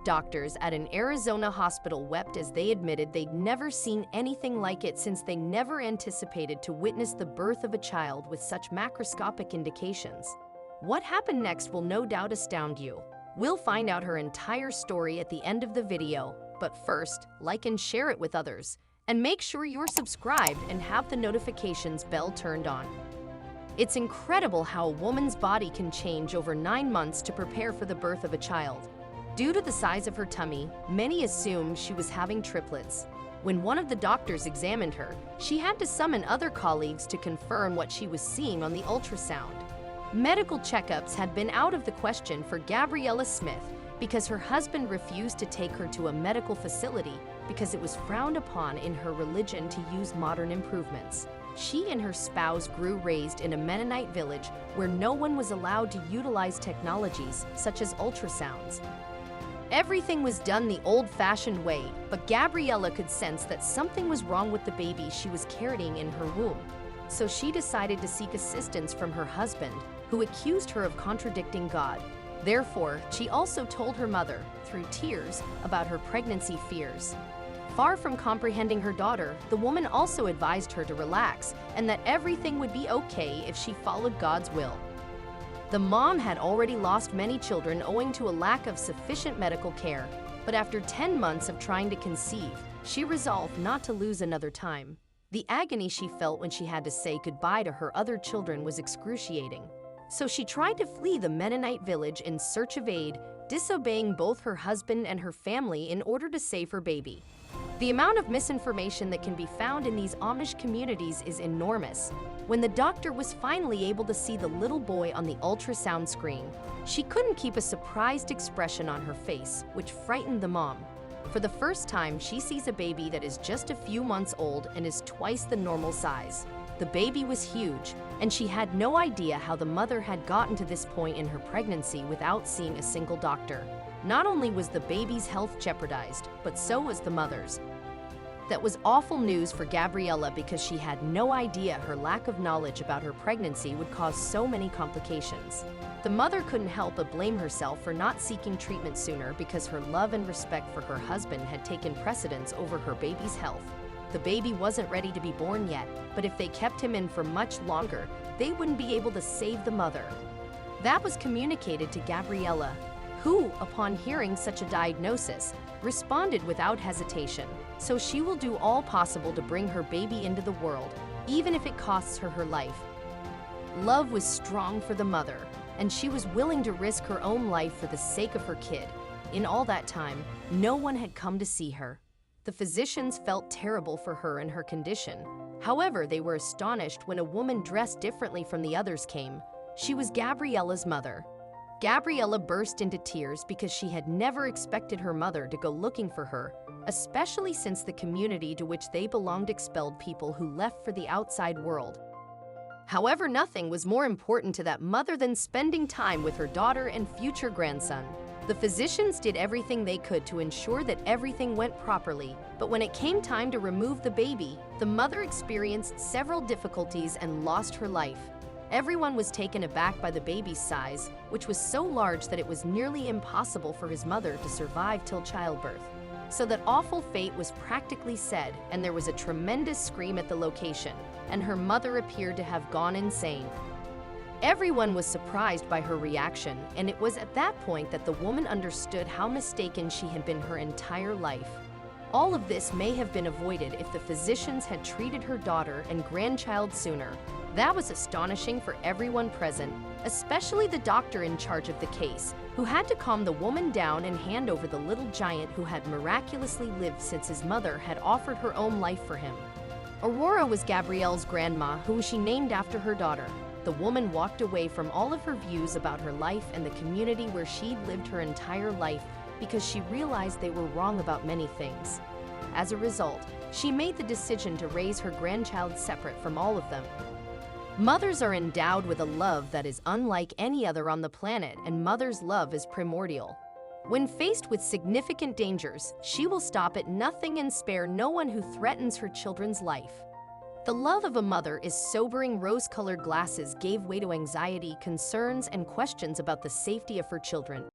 Doctors at an Arizona hospital wept as they admitted they'd never seen anything like it since they never anticipated to witness the birth of a child with such macroscopic indications. What happened next will no doubt astound you. We'll find out her entire story at the end of the video, but first, like and share it with others. And make sure you're subscribed and have the notifications bell turned on. It's incredible how a woman's body can change over 9 months to prepare for the birth of a child. Due to the size of her tummy, many assumed she was having triplets. When one of the doctors examined her, she had to summon other colleagues to confirm what she was seeing on the ultrasound. Medical checkups had been out of the question for Gabriella Smith because her husband refused to take her to a medical facility because it was frowned upon in her religion to use modern improvements. She and her spouse grew raised in a Mennonite village where no one was allowed to utilize technologies such as ultrasounds. Everything was done the old-fashioned way, but Gabriella could sense that something was wrong with the baby she was carrying in her womb. So she decided to seek assistance from her husband, who accused her of contradicting God. Therefore, she also told her mother, through tears, about her pregnancy fears. Far from comprehending her daughter, the woman also advised her to relax and that everything would be okay if she followed God's will. The mom had already lost many children owing to a lack of sufficient medical care, but after 10 months of trying to conceive, she resolved not to lose another time. The agony she felt when she had to say goodbye to her other children was excruciating. So she tried to flee the Mennonite village in search of aid, disobeying both her husband and her family in order to save her baby. The amount of misinformation that can be found in these Amish communities is enormous. When the doctor was finally able to see the little boy on the ultrasound screen, she couldn't keep a surprised expression on her face, which frightened the mom. For the first time, she sees a baby that is just a few months old and is twice the normal size. The baby was huge, and she had no idea how the mother had gotten to this point in her pregnancy without seeing a single doctor. Not only was the baby's health jeopardized, but so was the mother's. That was awful news for Gabriella because she had no idea her lack of knowledge about her pregnancy would cause so many complications. The mother couldn't help but blame herself for not seeking treatment sooner because her love and respect for her husband had taken precedence over her baby's health. The baby wasn't ready to be born yet, but if they kept him in for much longer, they wouldn't be able to save the mother. That was communicated to Gabriella, who, upon hearing such a diagnosis, responded without hesitation. So she will do all possible to bring her baby into the world, even if it costs her life. Love was strong for the mother, and she was willing to risk her own life for the sake of her kid. In all that time, no one had come to see her. The physicians felt terrible for her and her condition. However, they were astonished when a woman dressed differently from the others came. She was Gabriella's mother. Gabriella burst into tears because she had never expected her mother to go looking for her, especially since the community to which they belonged expelled people who left for the outside world. However, nothing was more important to that mother than spending time with her daughter and future grandson. The physicians did everything they could to ensure that everything went properly, but when it came time to remove the baby, the mother experienced several difficulties and lost her life. Everyone was taken aback by the baby's size, which was so large that it was nearly impossible for his mother to survive till childbirth. So that awful fate was practically said, and there was a tremendous scream at the location, and her mother appeared to have gone insane. Everyone was surprised by her reaction, and it was at that point that the woman understood how mistaken she had been her entire life. All of this may have been avoided if the physicians had treated her daughter and grandchild sooner. That was astonishing for everyone present, especially the doctor in charge of the case, who had to calm the woman down and hand over the little giant who had miraculously lived since his mother had offered her own life for him. Aurora was Gabrielle's grandma, whom she named after her daughter. The woman walked away from all of her views about her life and the community where she'd lived her entire life because she realized they were wrong about many things. As a result, she made the decision to raise her grandchild separate from all of them. Mothers are endowed with a love that is unlike any other on the planet, and mother's love is primordial. When faced with significant dangers, she will stop at nothing and spare no one who threatens her children's life. The love of a mother is sobering. Rose-colored glasses gave way to anxiety, concerns, and questions about the safety of her children.